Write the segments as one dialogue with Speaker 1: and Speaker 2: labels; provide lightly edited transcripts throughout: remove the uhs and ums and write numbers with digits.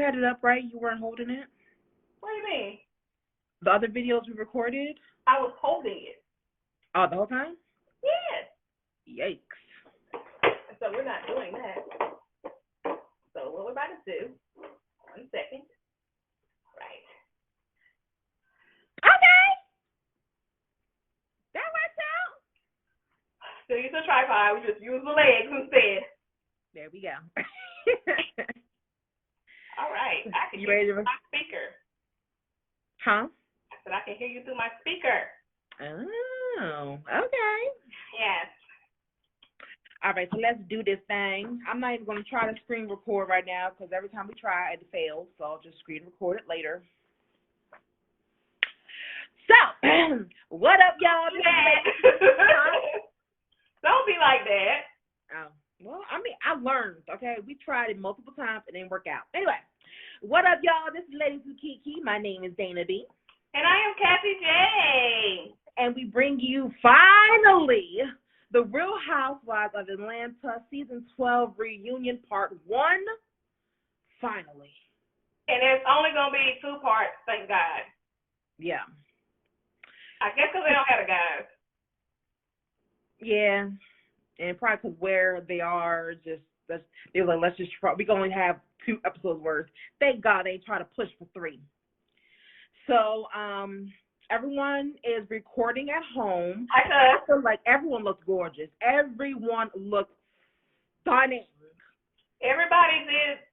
Speaker 1: had it up, right? You weren't holding it?
Speaker 2: What do you mean?
Speaker 1: The other videos we recorded?
Speaker 2: I was holding it.
Speaker 1: Oh, the whole time?
Speaker 2: Yes.
Speaker 1: Yikes.
Speaker 2: So we're not doing that. So what we're about to do, 1 second. Right.
Speaker 1: Okay. That works out.
Speaker 2: Still use a tripod. We just use the legs instead.
Speaker 1: There we go.
Speaker 2: All right. I can
Speaker 1: You
Speaker 2: hear
Speaker 1: ready
Speaker 2: you
Speaker 1: to...
Speaker 2: through my speaker.
Speaker 1: Huh?
Speaker 2: I said I can hear you through my speaker.
Speaker 1: Oh, okay.
Speaker 2: Yes.
Speaker 1: All right, so let's do this thing. I'm not even going to try to screen record right now because every time we try, it fails. So I'll just screen record it later. So, what up, y'all?
Speaker 2: Don't be like that.
Speaker 1: Oh, well, I mean, I learned, okay? We tried it multiple times. It didn't work out. Anyway, what up, y'all? This is Ladies with KeKe. My name is Dana B.
Speaker 2: And I am Kathy J.
Speaker 1: And we bring you, finally, The Real Housewives of Atlanta Season 12 Reunion Part 1. Finally.
Speaker 2: And it's only going to be 2 parts, thank God.
Speaker 1: Yeah.
Speaker 2: I guess because they don't have the guys.
Speaker 1: Yeah. And probably because where they are, they were like, let's just try. We're going to have 2 episodes worth. Thank God they try to push for 3. So, everyone is recording at home. I feel like everyone looks gorgeous. Everyone looks stunning.
Speaker 2: Everybody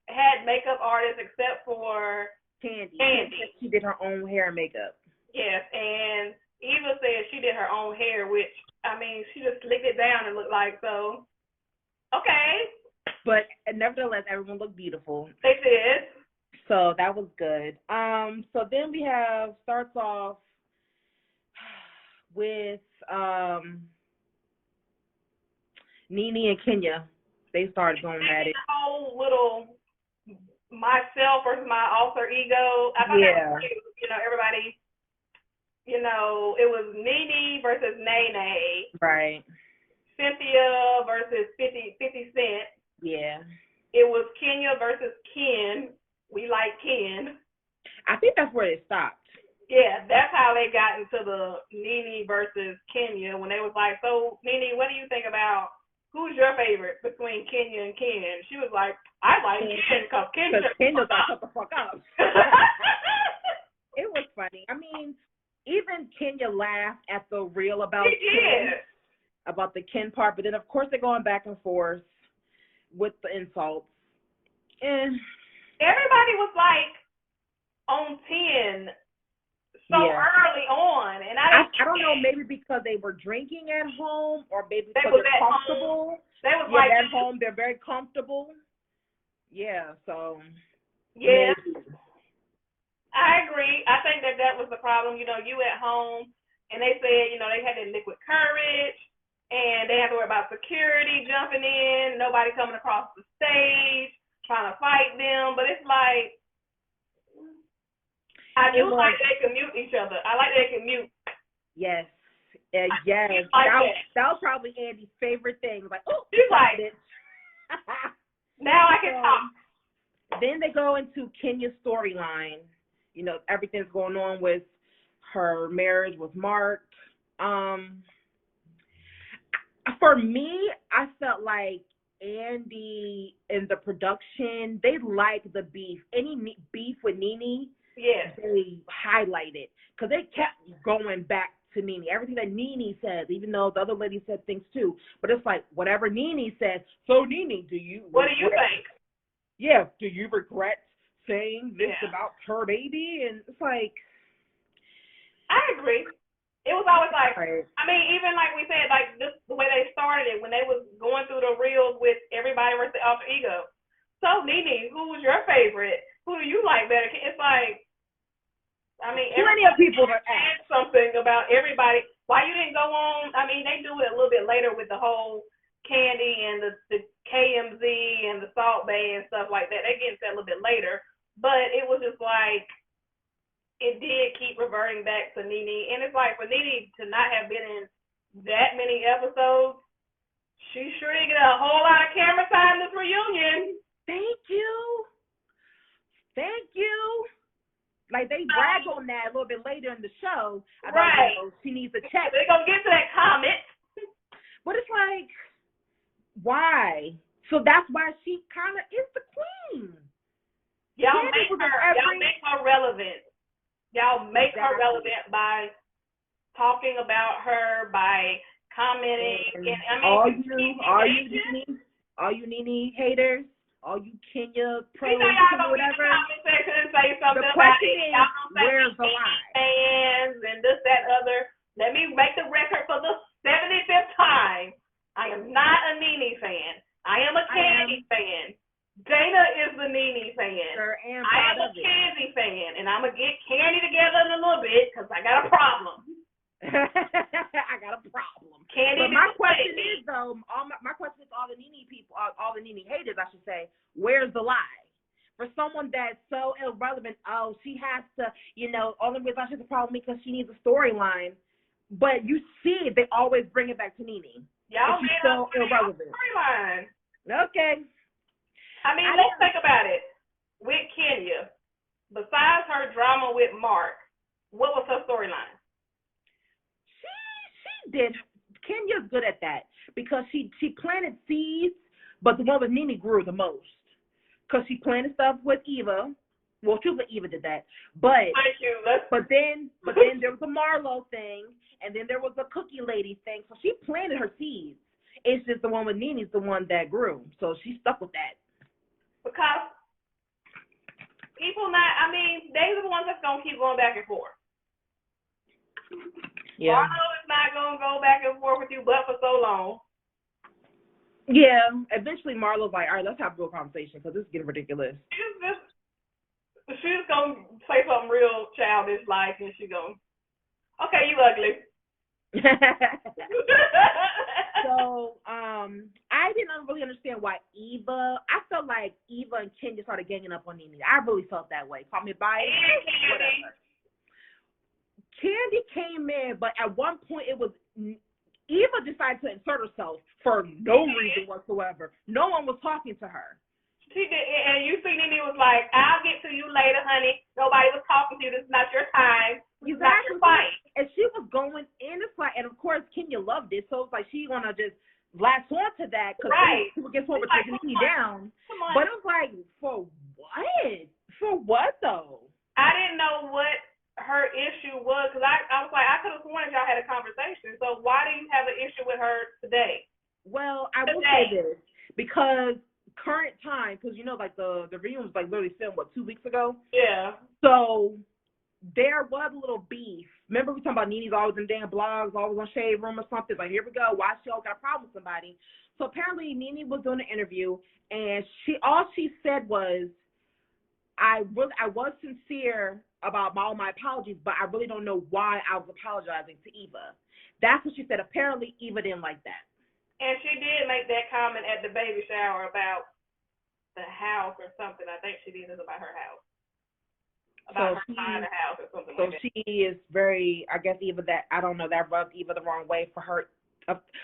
Speaker 2: had makeup artists except for
Speaker 1: Candy. She did her own hair and makeup.
Speaker 2: Yes, and Eva said she did her own hair, which, I mean, she just slicked it down and looked like, so, okay.
Speaker 1: But nevertheless, everyone looked beautiful.
Speaker 2: They did.
Speaker 1: So that was good. So then we starts off with Nene and Kenya. They started going at it.
Speaker 2: The whole little myself versus my alter ego. I thought that was cute. You know, everybody, you know, it was Nene versus Nene.
Speaker 1: Right. Cynthia
Speaker 2: versus 50 Cent.
Speaker 1: Yeah.
Speaker 2: It was Kenya versus Ken. We like Ken.
Speaker 1: I think that's where it stopped.
Speaker 2: Yeah, that's how they got into the Nene versus Kenya when they was like, so, Nene, what do you think about who's your favorite between Kenya and Ken? She was like, I like Ken because Kenya's
Speaker 1: like, shut the fuck up. It was funny. I mean, even Kenya laughed at the reel about the Ken part, but then, of course, they're going back and forth with the insults. And
Speaker 2: everybody was like on 10 early on, and I
Speaker 1: don't know, maybe because they were drinking at home or maybe because they're comfortable.
Speaker 2: They was like
Speaker 1: at home, they're very comfortable. Yeah, so
Speaker 2: yeah, maybe. I agree. I think that was the problem. You know, you at home, and they said, you know, they had that liquid courage, and they had to worry about security jumping in, nobody coming across the stage trying to fight them, but it's like, I do like they can mute each other. I like they can mute. Yes.
Speaker 1: Yes.
Speaker 2: Like
Speaker 1: that was probably Andy's favorite thing. Like, oh,
Speaker 2: you like it. Now I can talk.
Speaker 1: Then they go into Kenya's storyline. You know, everything's going on with her marriage with Mark. For me, I felt like Andy and the production, they liked the beef. Any beef with Nene, they highlighted because they kept going back to Nene. Everything that Nene says, even though the other lady said things too, but it's like whatever Nene says. So Nene,
Speaker 2: what do you think?
Speaker 1: Yeah, do you regret saying this about her baby? And it's like,
Speaker 2: I agree. It was always like, I mean, even like we said, like this, the way they started it when they was going through the reels with everybody versus the alter ego. So Nene, who was your favorite? Who do you like better? It's like, I mean,
Speaker 1: plenty of people
Speaker 2: that add something about everybody. Why you didn't go on? I mean, they do it a little bit later with the whole Candy and the KMZ and the Salt Bay and stuff like that. They get into that a little bit later, but it was just like, it did keep reverting back to Nene. And it's like, for Nene to not have been in that many episodes, she sure did get a whole lot of camera time this reunion.
Speaker 1: Thank you. Thank you. Like, they brag on that a little bit later in the show. About,
Speaker 2: right.
Speaker 1: She needs a check.
Speaker 2: They're going to get to that comment.
Speaker 1: But it's like, why? So that's why she kind of is the queen.
Speaker 2: Y'all make her relevant. Y'all make her relevant by talking about her, by commenting. And I mean,
Speaker 1: all you Nene haters, all you Kenya pros,
Speaker 2: whatever. Comment section and say something
Speaker 1: the
Speaker 2: about
Speaker 1: question
Speaker 2: it.
Speaker 1: is, where's the lie?
Speaker 2: Fans and this, that, other. Let me make the record for the 75th time. I am not a Nene fan. I am a Candy fan. Dana is the Nene fan.
Speaker 1: Sure,
Speaker 2: I am a Candy fan, and I'm going to get Candy together in a little bit because I got a problem.
Speaker 1: I got a problem.
Speaker 2: Candy,
Speaker 1: but my question is, though, my question is all the Nene people, all the Nene haters, I should say, where's the lie? For someone that's so irrelevant, she has to, only reason she has a problem because she needs a storyline. But you see, they always bring it back to Nene.
Speaker 2: Y'all
Speaker 1: made so irrelevant.
Speaker 2: Storyline.
Speaker 1: Okay.
Speaker 2: I mean, let's think about it. With Kenya, besides her drama with Mark, what was her storyline?
Speaker 1: She did. Kenya's good at that because she planted seeds, but the one with Nene grew the most because she planted stuff with Eva. Well, Eva did that, but then there was a Marlo thing, and then there was a Cookie Lady thing. So she planted her seeds. It's just the one with Nene's the one that grew, so she stuck with that.
Speaker 2: Because people they're the ones that's gonna keep going back and forth.
Speaker 1: Yeah.
Speaker 2: Marlo is not gonna go back and forth with you, but for so long.
Speaker 1: Yeah. Eventually, Marlo's like, all right, let's have a real conversation because this is getting ridiculous.
Speaker 2: She's gonna say something real childish like, and she goes, "Okay, you ugly."
Speaker 1: So, I didn't really understand why I felt like Eva and Kenya started ganging up on Nene. I really felt that way. Call me biased, whatever. Candy came in, but at one point it was Eva decided to insert herself for no reason whatsoever. No one was talking to her.
Speaker 2: She did, and you see Nene was like, "I'll get to you later, honey. Nobody was talking to you. This is not your time. This is not your fight."
Speaker 1: And she was going in the fight, and of course Kenya loved it, so it's like she wanna just latch on to that because people get forward taking Nene down. But it was like, for what? For what though?
Speaker 2: I didn't know what her issue was because I was like, I could have sworn y'all had a conversation. So why do you have an issue with her today?
Speaker 1: Well, I will say this because current time, because like the reunion was like literally filmed 2 weeks ago.
Speaker 2: Yeah.
Speaker 1: So there was a little beef. Remember we talking about Nene's always in damn blogs, always on Shade Room or something. Like, here we go. Why she always got a problem with somebody? So apparently Nene was doing an interview, and all she said was, I was sincere about all my apologies, but I really don't know why I was apologizing to Eva. That's what she said. Apparently Eva didn't like that.
Speaker 2: And she did make that comment at the baby shower about the house or something. I think she did this about her house. About her buying a house or something like that. So
Speaker 1: she is very, I guess Eva, that rubbed Eva the wrong way for her.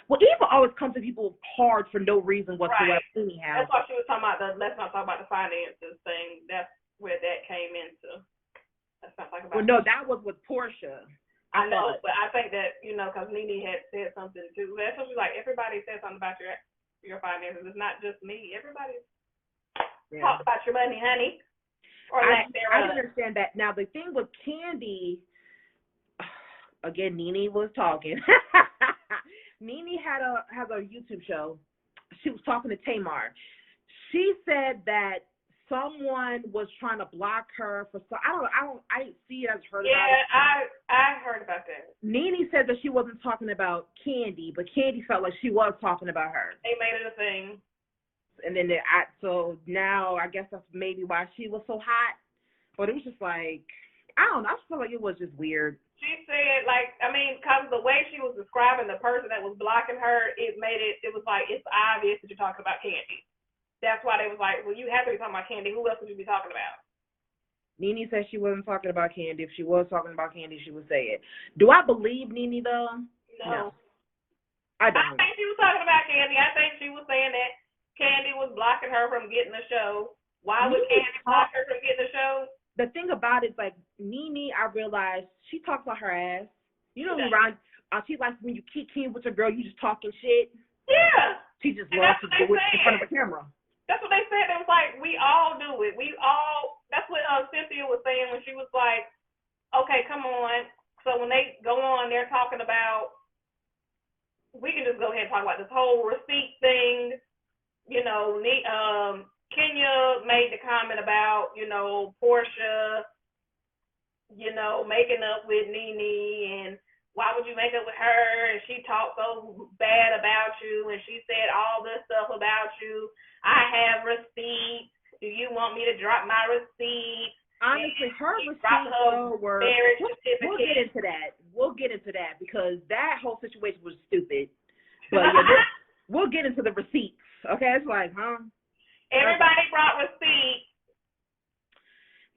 Speaker 1: Well, Eva always comes to people hard for no reason whatsoever.
Speaker 2: Right.
Speaker 1: Anyhow.
Speaker 2: That's why she was talking about let's not talk about the finances thing. That's where that came into. Let's not talk about
Speaker 1: no, that was with Portia.
Speaker 2: I know, but I think that, because Nene had said something too. That's what she's like, everybody said something about your finances. It's not just me. Everybody talks about your money, honey.
Speaker 1: I understand that. Now, the thing with Candy, again, Nene was talking. Nene has a YouTube show. She was talking to Tamar. She said that someone was trying to block her for I didn't see it as heard about it.
Speaker 2: Yeah, I heard about that.
Speaker 1: Nene said that she wasn't talking about Candy, but Candy felt like she was talking about her.
Speaker 2: They made it a thing.
Speaker 1: And then so now I guess that's maybe why she was so hot. But it was just like, I don't know. I just feel like it was just weird.
Speaker 2: She said, because the way she was describing the person that was blocking her, it was like, it's obvious that you're talking about Candy. That's why they was like, well, you have to be talking about Candy. Who else would you be talking about?
Speaker 1: Nene said she wasn't talking about Candy. If she was talking about Candy, she would say it. Do I believe Nene, though?
Speaker 2: No.
Speaker 1: I don't.
Speaker 2: I think she was talking about Candy. I think she was saying that Candy was blocking her from getting the show. Why would Candy block her from getting the show?
Speaker 1: about it is like Nene, I realized she talks about her ass. You know, around she likes when you KeKe with your girl, you just talking shit.
Speaker 2: Yeah.
Speaker 1: She just loves to do it in front of a camera.
Speaker 2: That's what they said. It was like, we all do it. That's what Cynthia was saying when she was like, okay, come on. So when they go on, they're talking about, we can just go ahead and talk about this whole receipt thing. You know, Kenya made the comment about, you know, Portia, you know, making up with Nene, and why would you make up with her? And she talked so bad about you, and she said all this stuff about you. I have receipts. Do you want me to drop my receipts?
Speaker 1: Honestly, her receipts were. We'll get into that. We'll get into that because that whole situation was stupid. But yeah, we'll get into the receipts. Okay, it's like, huh?
Speaker 2: Everybody brought receipts.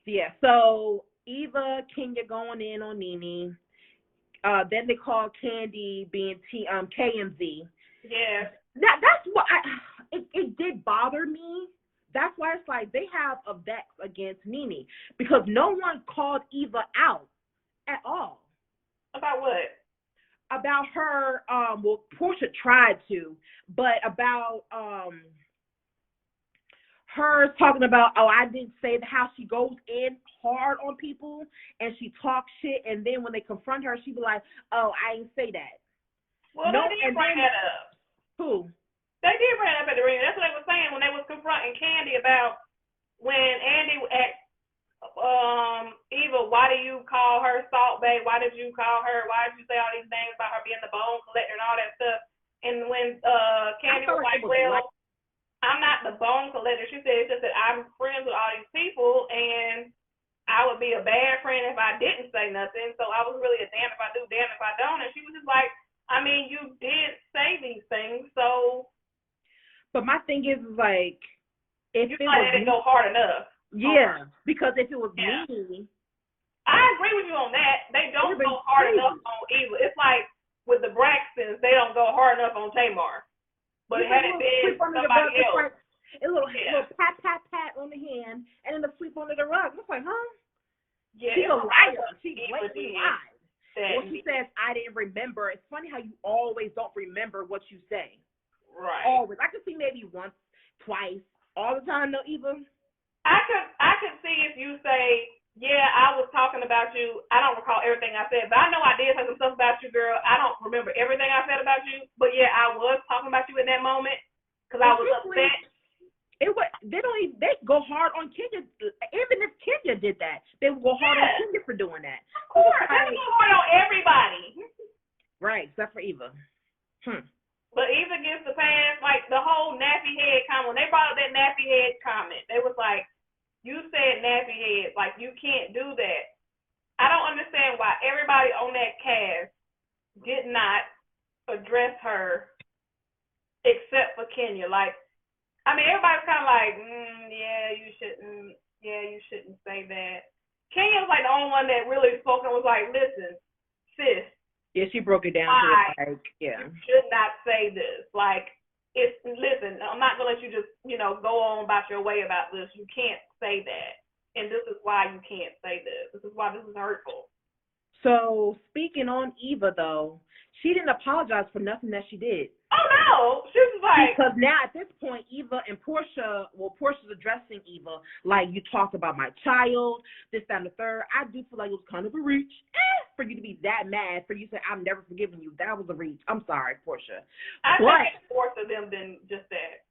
Speaker 1: Yeah. So Eva, Kenya going in on Nene. Then they call Candy being KMZ.
Speaker 2: Yeah.
Speaker 1: That's what it did bother me. That's why it's like they have a vex against Nene because no one called Eva out at all.
Speaker 2: About what?
Speaker 1: About her, well, Portia tried to, but about her talking about, oh, I didn't say how she goes in hard on people and she talks shit, and then when they confront her, she be like, oh, I didn't say that.
Speaker 2: Well, they did bring that up.
Speaker 1: Who?
Speaker 2: They did bring it up at the reunion. That's what they were saying when they was confronting Candy about when Andy asked Eva, why do you call her Salt Bae? Why did you call her? Why did you say all these things about her being the bone collector and all that stuff? And when Candy was like, well, I'm not the bone collector. She said it's just that I'm friends with all these people, and I would be a bad friend if I didn't say nothing. So I was really a damn if I do, damn if I don't. And she was just like, I mean, you did say these things, so.
Speaker 1: But my thing is like, if
Speaker 2: you it didn't go hard enough.
Speaker 1: Yeah, because if it was me,
Speaker 2: I agree with you on that. They don't go hard enough on Eva. It's like with the Braxtons, they don't go hard enough on Tamar. But had it been somebody else,
Speaker 1: a little pat on the hand, and then the sweep under the rug. It's like, huh?
Speaker 2: Yeah,
Speaker 1: she's a liar. She blatantly lied.
Speaker 2: Well,
Speaker 1: she says, I didn't remember. It's funny how you always don't remember what you say.
Speaker 2: Right.
Speaker 1: Always. I could see maybe once, twice, all the time, though, Eva.
Speaker 2: I could see if you say, yeah, I was talking about you. I don't recall everything I said, but I know I did say some stuff about you, girl. I don't remember everything I said about you, but yeah, I was talking about you in that moment because I was upset.
Speaker 1: They go hard on Kenya. Even if Kenya did that, they would go hard on Kenya for doing that.
Speaker 2: Of course, they go hard on everybody.
Speaker 1: Right, except for Eva.
Speaker 2: But Eva gets the pass, like the whole nappy head comment. When they brought up that nappy head comment, they was like, you said nappy head, like you can't do that. I don't understand why everybody on that cast did not address her except for Kenya. Like, I mean, everybody's kind of like, yeah, you shouldn't say that. Kenya was like the only one that really spoke and was like, listen, sis.
Speaker 1: Yeah, she broke it down to it, like, yeah.
Speaker 2: You should not say this. Like, listen, I'm not going to let you just, go on about your way about this. You can't say that. And this is why you can't say this. This is why this is hurtful.
Speaker 1: So, speaking on Eva, though, she didn't apologize for nothing that she did.
Speaker 2: Oh, no. She was like.
Speaker 1: Because now, at this point, Eva and Portia's addressing Eva, like, you talked about my child, this, that, and the third. I do feel like it was kind of a reach for you to be that mad, for you to say, I'm never forgiving you. That was a reach. I'm sorry, Portia.
Speaker 2: I think it's more to them than just that.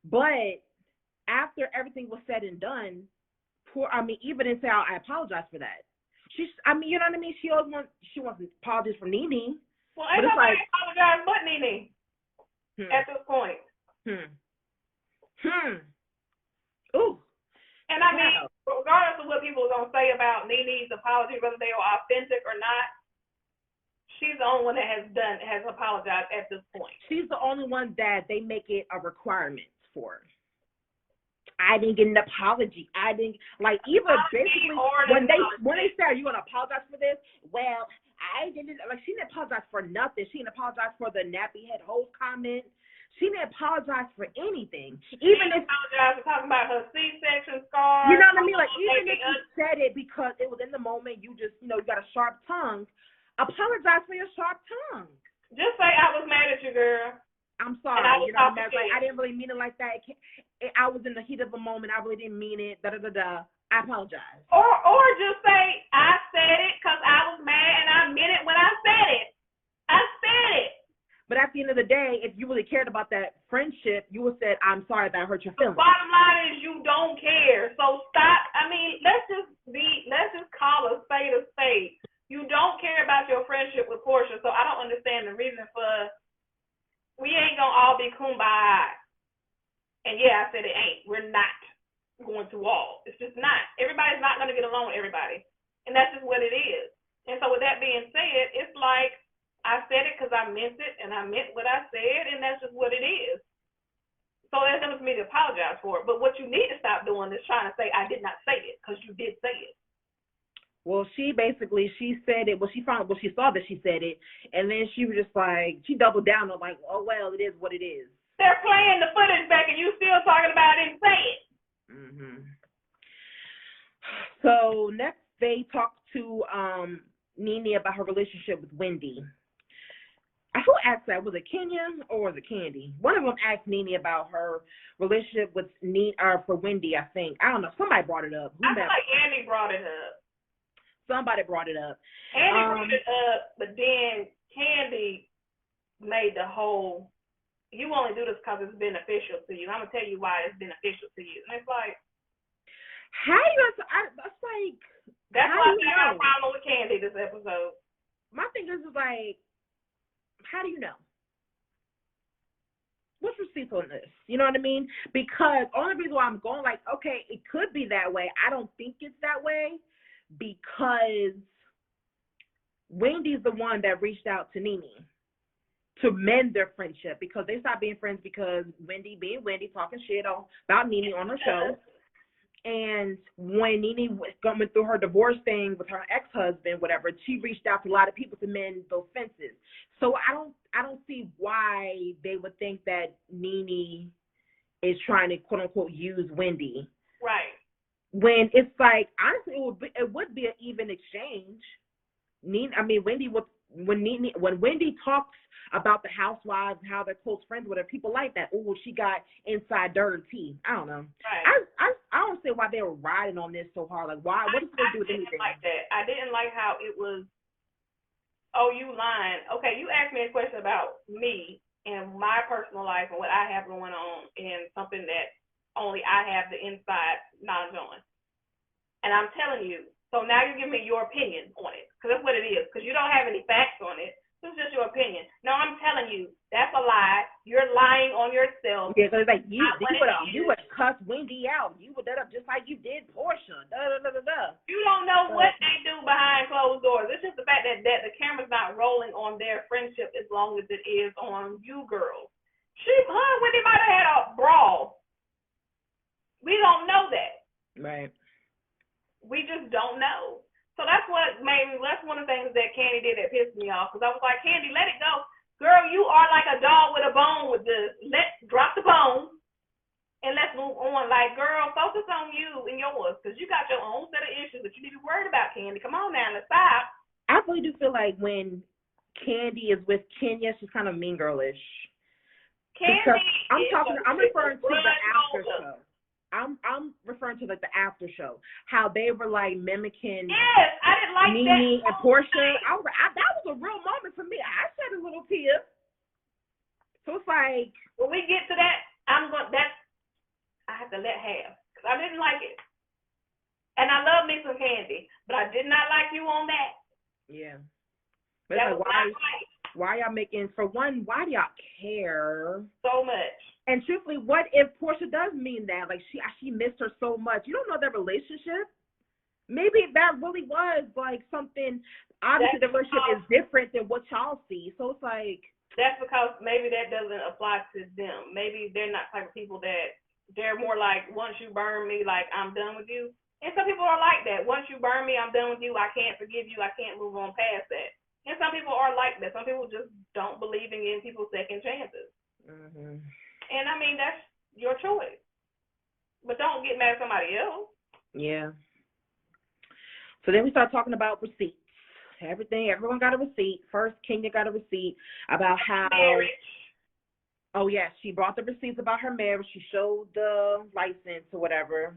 Speaker 1: But after everything was said and done, Eva didn't say, I apologize for that. You know what I mean? She wants apologies from Nene.
Speaker 2: Well, ain't nobody apologize but Nene at this point.
Speaker 1: Ooh.
Speaker 2: And I mean, regardless of what people are going to say about Nene's apology, whether they are authentic or not, she's the only one that has apologized at this point.
Speaker 1: She's the only one that they make it a requirement for. I didn't get an apology. I didn't Eva basically when they say, are you gonna apologize for this? Well, I didn't she didn't apologize for nothing. She didn't apologize for the nappy head host comment. She didn't apologize for anything. Even if
Speaker 2: apologize for talking about her C-section scar.
Speaker 1: You know what I mean? Like even if she said it it because it was in the moment. You just, you got a sharp tongue. Apologize for your sharp tongue.
Speaker 2: Just say I was mad at you, girl.
Speaker 1: I'm sorry.
Speaker 2: I
Speaker 1: didn't really mean it like that. I was in the heat of the moment. I really didn't mean it. Da da da da. I apologize.
Speaker 2: Or just say I said it because I was mad and I meant it when I said it. I said it.
Speaker 1: But at the end of the day, if you really cared about that friendship, you would have said, I'm sorry that I hurt your feelings.
Speaker 2: The bottom line is you don't care. So stop. I mean, let's just call a spade a spade. You don't care about your friendship with Portia, so I don't understand the reason for we ain't gonna all be kumbaya. And yeah, I said it ain't. We're not going to all. It's just not. Everybody's not gonna get along with everybody. And that's just what it is. And so with that being said, it's like I said it because I meant it, and I meant what I said, and that's just what it is. So there's nothing for me to apologize for it. But what you need to stop doing is trying to say I did not say it, because you did say it.
Speaker 1: Well, she said it. Well, she saw that she said it, and then she was just like, she doubled down on like, oh, well, it is what it is.
Speaker 2: They're playing the footage back, and you still talking about it and say it.
Speaker 1: Mm-hmm. So next, they talked to Nene about her relationship with Wendy. Who asked that? Was it Kenya or was it Candy? One of them asked Nene about her relationship with for Wendy, I think. I don't know. Somebody brought it up.
Speaker 2: I feel like Andy brought it up.
Speaker 1: Somebody brought it up.
Speaker 2: Andy brought it up, but then Candy made the whole, you only do this because it's beneficial to you. I'm going to tell you why it's beneficial to you. And it's like,
Speaker 1: how you that's like,
Speaker 2: that's why I got a problem with Candy this episode.
Speaker 1: My thing is like, how do you know? What's receipts on this? You know what I mean? Because only reason why I'm going like, okay, it could be that way. I don't think it's that way because Wendy's the one that reached out to Nene to mend their friendship because they stopped being friends because Wendy being Wendy talking shit about Nene on her show. And when Nene was going through her divorce thing with her ex-husband, whatever, she reached out to a lot of people to mend those fences. So I don't see why they would think that Nene is trying to quote unquote use Wendy.
Speaker 2: Right.
Speaker 1: When it's like honestly it would be an even exchange. When Wendy talks about the housewives, how they're close friends with her, people like that. Oh, she got inside dirt and tea. I don't know.
Speaker 2: Right.
Speaker 1: I don't see why they were riding on this so hard. Like, why? What does it do with anything?
Speaker 2: I didn't like that. I didn't like how it was. Oh, you lying. Okay, you asked me a question about me and my personal life and what I have going on and something that only I have the inside knowledge on. And I'm telling you, so now you give me your opinion on it, because that's what it is, because you don't have any facts on it. It's just your opinion. No, I'm telling you, that's a lie. You're lying on yourself.
Speaker 1: Yeah, because it's like you would cuss Wendy out. You would that up just like you did Portia.
Speaker 2: You don't know what they do behind closed doors. It's just the fact that the camera's not rolling on their friendship as long as it is on you girls. Wendy might have had a brawl. We don't know that.
Speaker 1: Right.
Speaker 2: We just don't know. So that's one of the things that Candy did that pissed me off, because I was like, Candy, let it go. Girl, you are like a dog with a bone with this. Let's drop the bone and let's move on. Like, girl, focus on you and yours, because you got your own set of issues that you need to be worried about, Candy. Come on now, let's stop.
Speaker 1: I really do feel like when Candy is with Kenya, she's kind of mean girlish.
Speaker 2: Candy,
Speaker 1: I'm referring to the after show. I'm referring to like the after show, how they were like mimicking.
Speaker 2: Yes, I didn't like
Speaker 1: Nene
Speaker 2: that.
Speaker 1: and Portia. That was a real moment for me. I shed a little tear. So it's like
Speaker 2: when we get to that, I have to let have, because I didn't like it, and I love me some Candy, but I did not like you on that.
Speaker 1: Yeah, but that like, why y'all making? For one, why do y'all care
Speaker 2: so much?
Speaker 1: And truthfully, what if Portia does mean that? Like, she missed her so much. You don't know their relationship. Maybe that really was, like, something. Obviously, the relationship is different than what y'all see. So it's like.
Speaker 2: That's because maybe that doesn't apply to them. Maybe they're not the type of people that, they're more like, once you burn me, like, I'm done with you. And some people are like that. Once you burn me, I'm done with you. I can't forgive you. I can't move on past that. And some people are like that. Some people just don't believe in giving people second chances.
Speaker 1: Mm-hmm.
Speaker 2: And I mean, that's your choice. But don't get mad at somebody else.
Speaker 1: Yeah. So then we started talking about receipts. Everyone got a receipt. First, Kenya got a receipt about how
Speaker 2: marriage.
Speaker 1: Oh yeah, she brought the receipts about her marriage. She showed the license or whatever.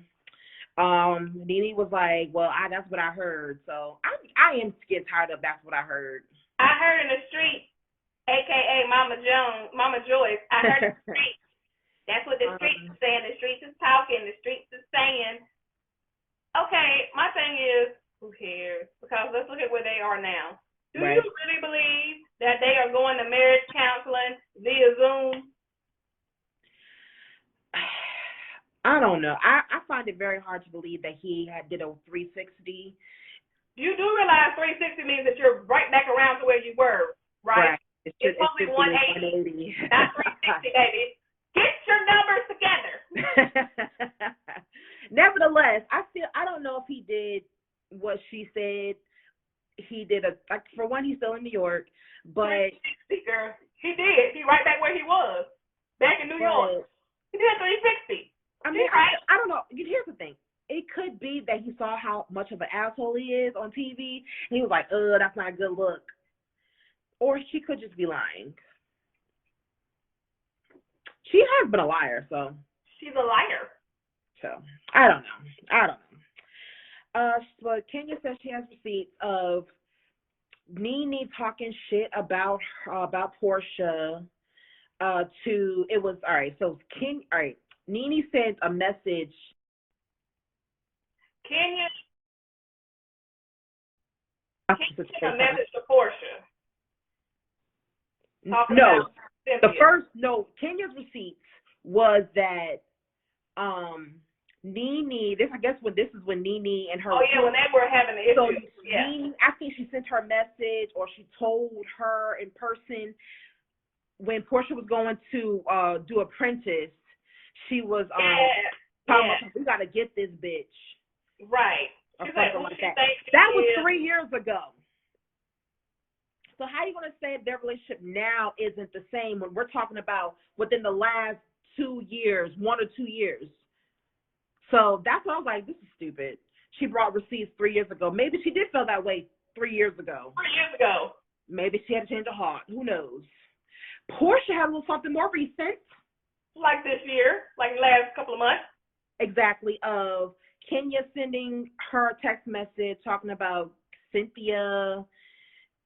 Speaker 1: Nene was like, "Well, that's what I heard." So I am getting tired of that's what I heard.
Speaker 2: I heard in the street, aka Mama Joyce. I heard in the street. That's what the streets is saying. The streets is talking. The streets is saying. Okay, my thing is, who cares? Because let's look at where they are now. Do you really believe that they are going to marriage counseling via Zoom?
Speaker 1: I don't know. I find it very hard to believe that he did a 360.
Speaker 2: You do realize 360 means that you're right back around to where you were, right? It's only 180, not 360, baby. Get your numbers together.
Speaker 1: Nevertheless, I don't know if he did what she said. He did for one, he's still in New York, but
Speaker 2: 360, girl. He did. He right back where he was, back in New York. He did 360.
Speaker 1: I mean, I don't know. Here's the thing. It could be that he saw how much of an asshole he is on TV, and he was like, that's not a good look. Or she could just be lying. She has been a liar, so.
Speaker 2: She's a liar.
Speaker 1: So, I don't know. But Kenya says she has receipts of Nene talking shit about Portia. Nene sent a message.
Speaker 2: Kenya sent a message to Portia.
Speaker 1: Kenya's receipts was that Nene, this is when Nene and her.
Speaker 2: Oh yeah, when they were having the issue.
Speaker 1: So Nene, I think she sent her message, or she told her in person when Portia was going to do Apprentice. She was talking about, we gotta get this bitch.
Speaker 2: Right.
Speaker 1: Or something like that. That was 3 years ago. So how are you gonna say their relationship now isn't the same when we're talking about within the last 2 years, 1 or 2 years? So that's why I was like, this is stupid. She brought receipts 3 years ago. Maybe she did feel that way 3 years ago.
Speaker 2: 3 years ago.
Speaker 1: Maybe she had to change her heart. Who knows? Portia had a little something more recent.
Speaker 2: Like this year, like the last couple of months.
Speaker 1: Exactly. Of Kenya sending her a text message talking about Cynthia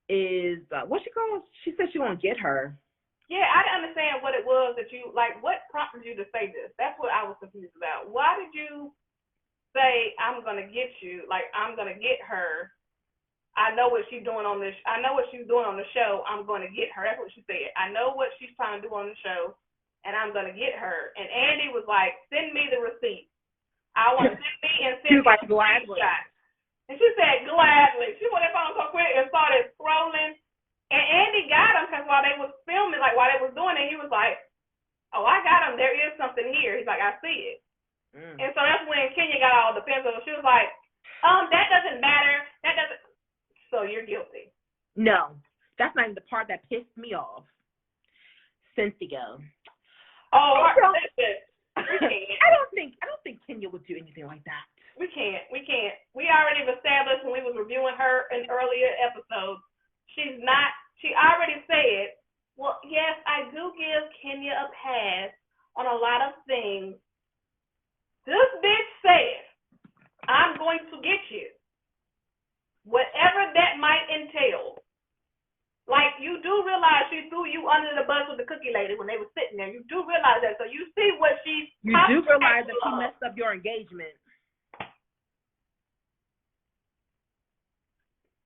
Speaker 1: is, what she calls? She said she won't get her.
Speaker 2: Yeah, I didn't understand what it was that you, like, what prompted you to say this? That's what I was confused about. Why did you say, I'm going to get you, like, I'm going to get her? I know what she's doing on this. I know what she's doing on the show. I'm going to get her. That's what she said. I know what she's trying to do on the show, and I'm going to get her. And Andy was like, send me the receipt. I want to send me and send me
Speaker 1: like, gladly.
Speaker 2: And she said, gladly. She went on so quick and started scrolling. And Andy got him because while they was filming, like while they was doing it, he was like, oh, I got him. There is something here. He's like, I see it. And so that's when Kenya got all defensive. She was like, that doesn't matter. That doesn't. So you're guilty.
Speaker 1: No, that's not even the part that pissed me off. Cynthia.
Speaker 2: Oh, listen. We can't.
Speaker 1: I don't think Kenya would do anything like that.
Speaker 2: We can't. We already established when we was reviewing her in earlier episodes. She's not. She already said, well, yes, I do give Kenya a pass on a lot of things. This bitch said, I'm going to get you. Whatever that might entail. Like, you do realize she threw you under the bus with the cookie lady when they were sitting there. You do realize that. So you see what she's.
Speaker 1: You do realize that she messed up your engagement.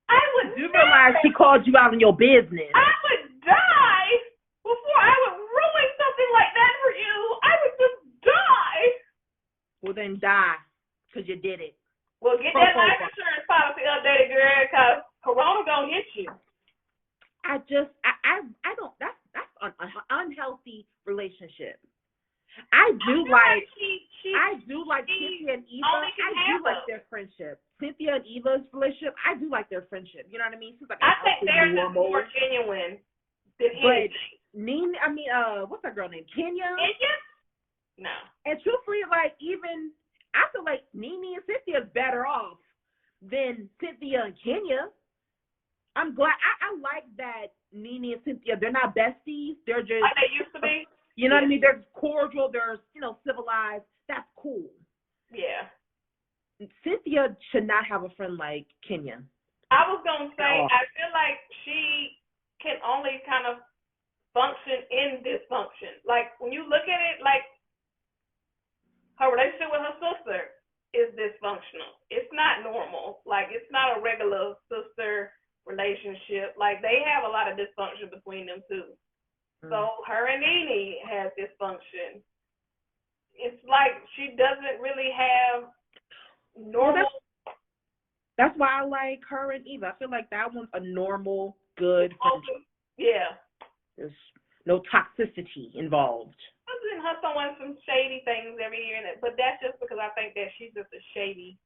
Speaker 2: I would
Speaker 1: realize she called you out in your business.
Speaker 2: I would die before I would ruin something like that for you. I would just die.
Speaker 1: Well, then die, because you did it.
Speaker 2: Well, get that life insurance policy updated, girl, because Corona gonna hit you.
Speaker 1: I don't. That's an unhealthy relationship. I do like Cynthia and Eva. I do like their friendship. Cynthia and Eva's relationship, I do like their friendship. You know what I mean? She's like,
Speaker 2: I think they're just more genuine than anything.
Speaker 1: What's that girl named? Kenya?
Speaker 2: Kenya? No.
Speaker 1: And truthfully, like, even I feel like Nene and Cynthia is better off than Cynthia and Kenya. I'm glad. I like that Nene and Cynthia, they're not besties. They're just
Speaker 2: like they used to be.
Speaker 1: You know what I mean? They're cordial. They're civilized. That's cool.
Speaker 2: Yeah.
Speaker 1: Cynthia should not have a friend like Kenya.
Speaker 2: I was gonna say I feel like she can only kind of function in dysfunction. Like when you look at it, like her relationship with her sister is dysfunctional. It's not normal. Like it's not a regular sister relationship. Like they have a lot of dysfunction between them two. So her and Nene has dysfunction. It's like she doesn't really have normal.
Speaker 1: That's why I like her and Eva. I feel like that one's a normal, good friendship.
Speaker 2: Yeah.
Speaker 1: There's no toxicity involved.
Speaker 2: I've seen her throwing some shady things every year, but that's just because I think that she's just a shady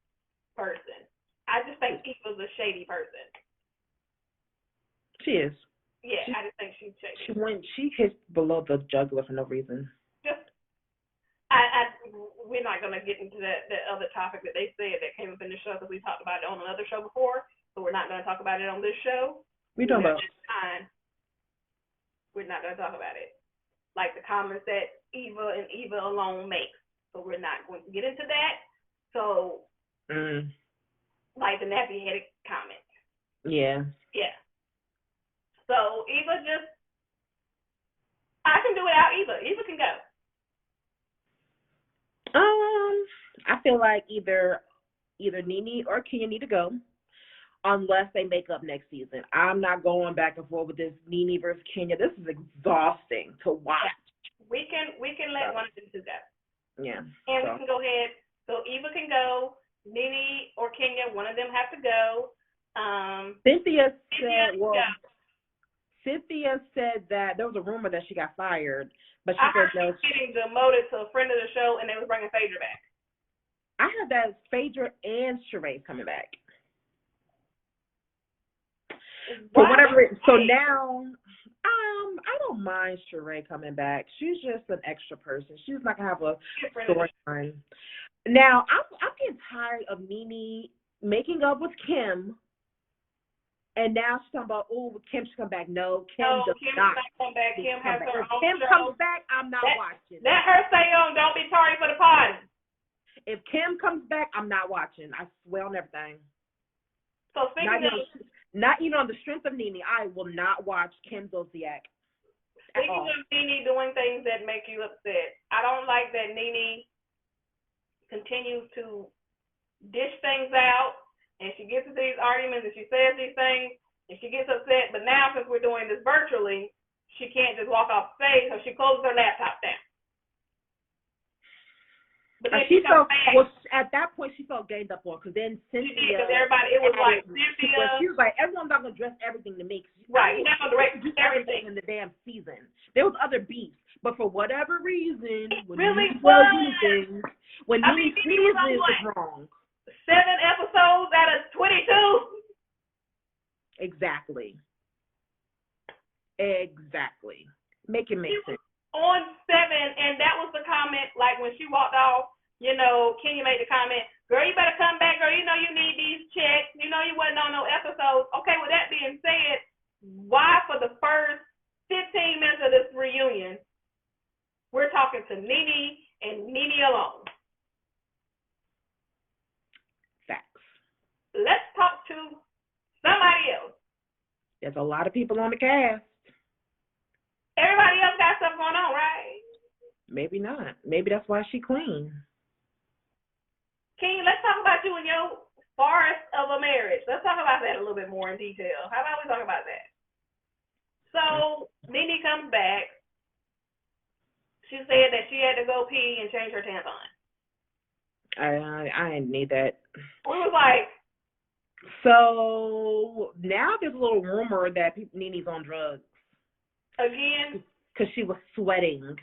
Speaker 2: person. I just think Eva's a shady person.
Speaker 1: She is.
Speaker 2: Yeah, I just think she's shady.
Speaker 1: She hits below the jugular for no reason.
Speaker 2: Just, we're not gonna get into that other topic that they said that came up in the show because we talked about it on another show before, so we're not gonna talk about it on this show.
Speaker 1: We don't know.
Speaker 2: We're not gonna talk about it. Like the comments that Eva and Eva alone makes, so we're not going to get into that. So, like the nappy-headed comment.
Speaker 1: Yeah.
Speaker 2: Yeah. So Eva I can do without Eva. Eva can go.
Speaker 1: I feel like either Nene or Kenya need to go, unless they make up next season. I'm not going back and forth with this Nene versus Kenya. This is exhausting to watch.
Speaker 2: We can let one of them two go.
Speaker 1: Yeah.
Speaker 2: And we can go ahead. So Eva can go. Nene or Kenya, one of them have to go.
Speaker 1: Cynthia said that there was a rumor that she got fired, but she said no.
Speaker 2: She's getting demoted to a friend of the show, and they was bringing Phaedra back.
Speaker 1: I heard that Phaedra and Sheree coming back. For whatever reason. So now, I don't mind Sheree coming back. She's just an extra person. She's not gonna have a storyline. Now, I'm getting tired of Nene making up with Kim. And now she's talking about, Kim should come back. No, Kim does not
Speaker 2: come back. Kim has her own
Speaker 1: Kim comes back, I'm not watching.
Speaker 2: Let her stay on. Don't be tardy for the party.
Speaker 1: If Kim comes back, I'm not watching. I swear on everything.
Speaker 2: So
Speaker 1: not even on the strength of Nene, I will not watch Kim Zolciak.
Speaker 2: Speaking of Nene doing things that make you upset, I don't like that Nene continues to dish things out. And she gets into these arguments and she says these things and she gets upset. But now, since we're doing this virtually, she can't just walk off stage, so she closes her laptop down. But then
Speaker 1: at that point, she felt gained up on because then Cynthia.
Speaker 2: Because everybody, it was like Cynthia.
Speaker 1: She was like, everyone's not going to dress everything to me.
Speaker 2: Right, you're not going to direct everything
Speaker 1: in the damn season. There was other beefs, but for whatever reason, when
Speaker 2: Nene
Speaker 1: was wrong.
Speaker 2: 7 episodes out of 22.
Speaker 1: Exactly. Make it make sense.
Speaker 2: On 7, and that was the comment, like when she walked off, Kenya made the comment, girl, you better come back, girl, you know you need these checks, you know you wasn't on no episodes. Okay, with that being said, why for the first 15 minutes of this reunion, we're talking to Nene and Nene alone? Let's talk to somebody else.
Speaker 1: There's a lot of people on the cast.
Speaker 2: Everybody else got stuff going on, right?
Speaker 1: Maybe not. Maybe that's why she clean.
Speaker 2: King, let's talk about you and your forest of a marriage. Let's talk about that a little bit more in detail. How about we talk about that? So, Nene comes back. She said that she had to go pee and change her tampon.
Speaker 1: I didn't need that.
Speaker 2: We was like,
Speaker 1: so now there's a little rumor that Nene's on drugs.
Speaker 2: Again?
Speaker 1: Because she was sweating.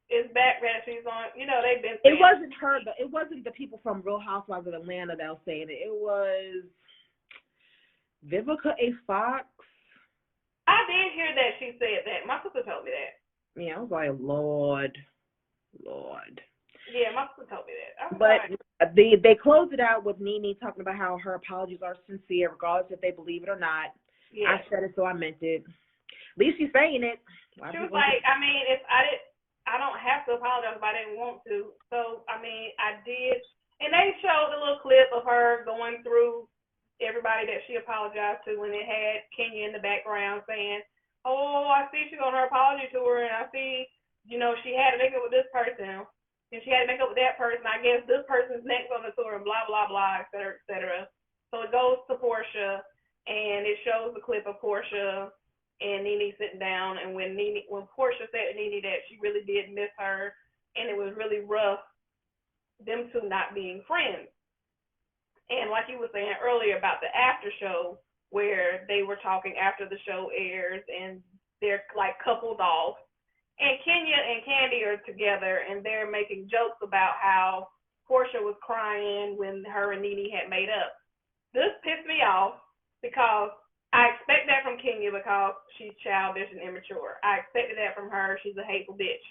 Speaker 2: It's back that she's on, they've been saying.
Speaker 1: It wasn't her, though. It wasn't the people from Real Housewives of Atlanta that was saying it. It was Vivica A. Fox.
Speaker 2: I did hear that she said that. My sister told me that.
Speaker 1: Yeah, I was like, Lord.
Speaker 2: Yeah, my sister told me that. I was
Speaker 1: But
Speaker 2: like,
Speaker 1: they closed it out with Nene talking about how her apologies are sincere, regardless if they believe it or not. I
Speaker 2: yeah.
Speaker 1: said it, so I meant it. At least she's saying it.
Speaker 2: She was like, I mean, if I don't have to apologize if I didn't want to. So, I mean, I did. And they showed a little clip of her going through everybody that she apologized to, when it had Kenya in the background saying, oh, I see she's on her apology tour, and I see, she had to make up with this person, and she had to make up with that person. I guess this person's next on the tour, and blah, blah, blah, et cetera, et cetera. So it goes to Portia, and it shows the clip of Portia and Nene sitting down, and when Portia said to Nene that she really did miss her, and it was really rough, them two not being friends. And like you were saying earlier about the after show, where they were talking after the show airs, and they're like coupled off, and Kenya and Candy are together, and they're making jokes about how Portia was crying when her and Nene had made up. This pissed me off because I expect that from Kenya because she's childish and immature. I expected that from her. She's a hateful bitch.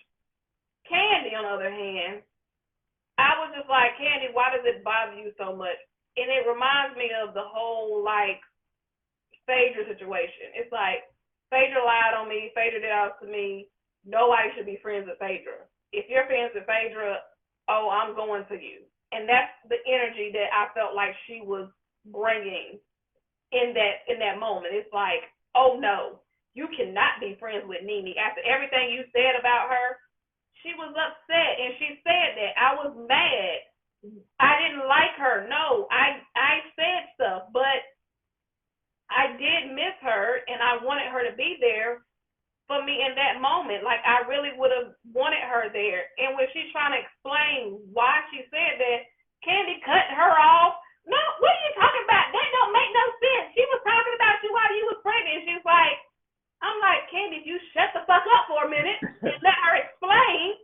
Speaker 2: Candy, on the other hand, I was just like, Candy, why does it bother you so much? And it reminds me of the whole, like, Phaedra situation. It's like, Phaedra lied on me. Phaedra did all to me. Nobody should be friends with Phaedra. If you're friends with Phaedra, oh, I'm going to you. And that's the energy that I felt like she was bringing in that moment. It's like, oh no, you cannot be friends with Nene. After everything you said about her, she was upset, and she said that. I was mad. I didn't like her. No, I said stuff, but I did miss her, and I wanted her to be there for me in that moment. Like, I really would have wanted her there. And when she's trying to explain why she said that, Candy cut her off. No, what are you talking about? That don't make no sense. She was talking about you while you was pregnant. She's like, I'm like, Candy, if you shut the fuck up for a minute and let her explain,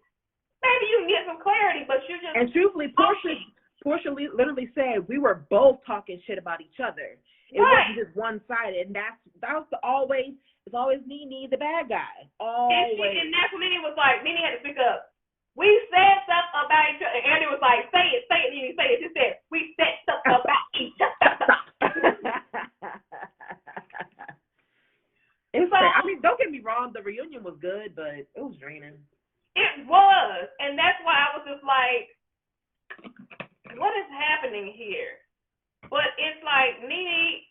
Speaker 2: maybe you can get some clarity. But you just,
Speaker 1: and truthfully, Portia literally said we were both talking shit about each other. It wasn't just one sided, and that was it's always Nene the bad guy. Always.
Speaker 2: And that's when Nene was like, Nene had to speak up. We said stuff about each other. And Andy was like, say it, Nene, say it. She said, we said stuff about each other.
Speaker 1: It's I mean, don't get me wrong, the reunion was good, but it was draining.
Speaker 2: It was. And that's why I was just like, what is happening here? But it's like, Nene,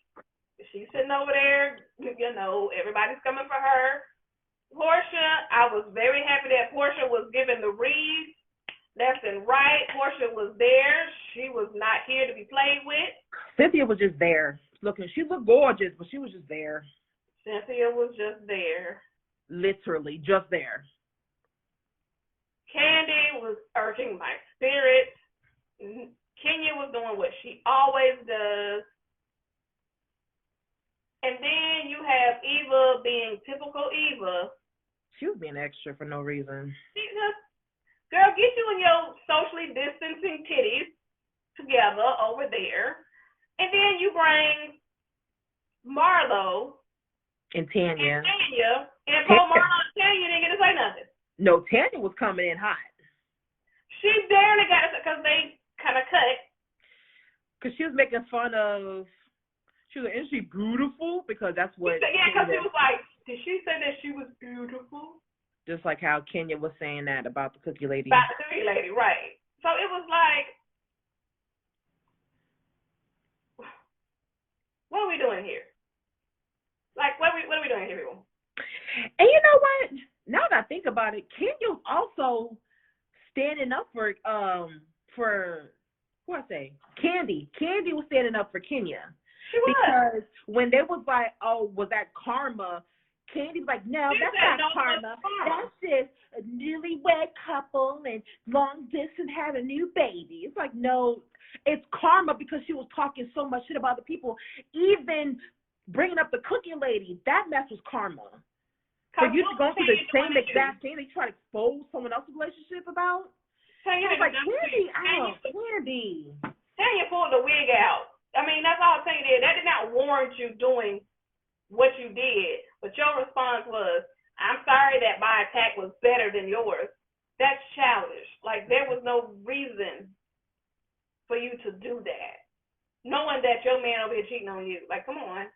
Speaker 2: she's sitting over there, everybody's coming for her. Portia, I was very happy that Portia was given the read left and right. Portia was there. She was not here to be played with.
Speaker 1: Cynthia was just there. She looked gorgeous, but she was just there.
Speaker 2: Cynthia was just there.
Speaker 1: Literally, just there.
Speaker 2: Candy was urging my spirit. Kenya was doing what she always does. And then you have Eva being typical Eva.
Speaker 1: She was being extra for no reason.
Speaker 2: She just, girl, get you and your socially distancing titties together over there. And then you bring Marlo
Speaker 1: and Tanya.
Speaker 2: And poor Marlo and Tanya didn't get to say nothing.
Speaker 1: No, Tanya was coming in hot.
Speaker 2: She barely got it because they kind of cut.
Speaker 1: Because she was making fun of, she was like, isn't she beautiful? Because that's what.
Speaker 2: Yeah, because she was like, did she say that she was beautiful?
Speaker 1: Just like how Kenya was saying that about the cookie lady.
Speaker 2: About the cookie lady, right. So it was like, what are we doing here? Like, what are we doing here, people?
Speaker 1: And you know what? Now that I think about it, Kenya's also standing up for what I say? Candy. Candy was standing up for Kenya.
Speaker 2: She was.
Speaker 1: Because when they was like, oh, was that karma? Candy was like, no, that's not karma. That's just a newlywed couple and long distance had a new baby. It's like, no, it's karma because she was talking so much shit about the people. Even bringing up the cookie lady, that mess was karma. For you to go through the same exact thing that you try to expose someone else's relationship about? I was like, Candy, Candy.
Speaker 2: Tanya pulled the wig out. I mean, that's all Tanya did. That did not warrant you doing what you did. But your response was, I'm sorry that my attack was better than yours. That's childish. Like, there was no reason for you to do that, knowing that your man over here cheating on you. Like, come on.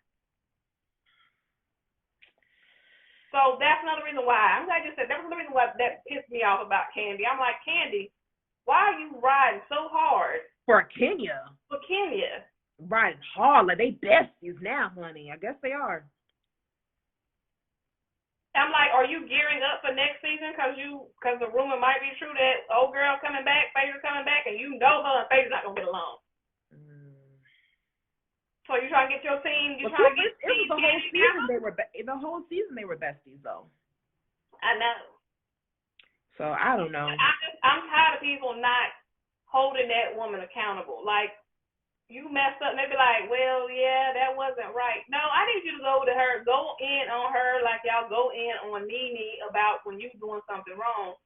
Speaker 2: So that's another reason why. I'm glad you said that was another reason why that pissed me off about Kandi. I'm like, Kandi, why are you riding so hard
Speaker 1: for Kenya?
Speaker 2: For Kenya.
Speaker 1: Riding hard. Like, they besties now, honey. I guess they are.
Speaker 2: I'm like, are you gearing up for next season? Because the rumor might be true that old girl coming back, Phaedra's coming back, and you know her and Phaedra's not going to get along. So you trying to get your team? You trying to get
Speaker 1: it was the whole season they were the whole season they were besties though.
Speaker 2: I know.
Speaker 1: So I don't know.
Speaker 2: I'm tired of people not holding that woman accountable. Like, you messed up, and they be like, well, yeah, that wasn't right. No, I need you to go to her, go in on her like y'all go in on Nene about when you doing something wrong.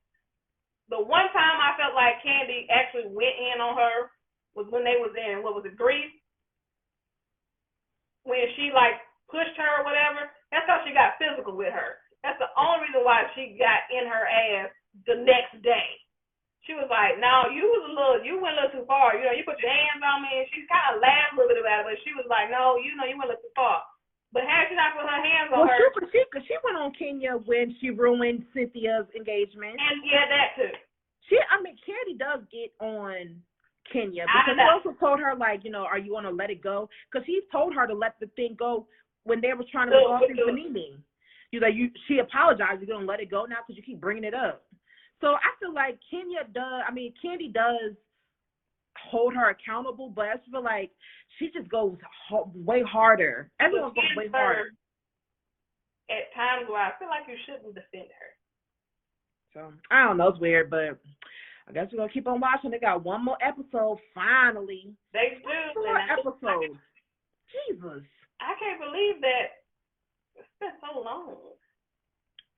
Speaker 2: The one time I felt like Kandi actually went in on her was when they was in, what was it, Greece? When she, like, pushed her or whatever. That's how she got physical with her. That's the only reason why she got in her ass the next day. She was like, no, you went a little too far. You know, you put your hands on me. And she kind of laughed a little bit about it, but she was like, no, you went a little too far. But had she not put her hands on her.
Speaker 1: She went on Kenya when she ruined Cynthia's engagement.
Speaker 2: And yeah, that too.
Speaker 1: Kandi does get on Kenya because he also told her, like, you know, are you going to let it go? Because he told her to let the thing go when they were trying to resolve things with Nene. She apologized. You're going to let it go now because you keep bringing it up. So I feel like Kandi does hold her accountable, but I feel like she just goes way harder. Everyone goes way harder.
Speaker 2: At times where I feel like you shouldn't defend her.
Speaker 1: So I don't know, it's weird, but I guess we're gonna keep on watching. They got one more episode finally.
Speaker 2: They do.
Speaker 1: 4 episodes. Jesus.
Speaker 2: I can't believe that it's been so long.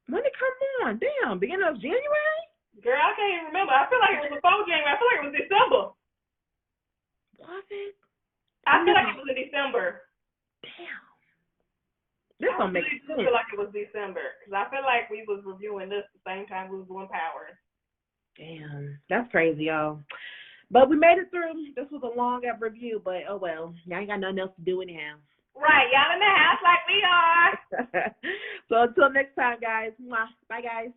Speaker 1: When did it come on? Damn, beginning of January?
Speaker 2: Girl, I can't even remember. I feel like it was before January. I feel like it was December.
Speaker 1: Was it?
Speaker 2: I feel like it was in December.
Speaker 1: Damn. This don't make sense.
Speaker 2: I feel like it was December because I feel like we was reviewing this the same time we was doing Power.
Speaker 1: Damn, that's crazy, y'all. But we made it through. This was a long review, but oh well. Y'all ain't got nothing else to do anyhow.
Speaker 2: Right, y'all in the house like we are.
Speaker 1: So until next time, guys. Bye, guys.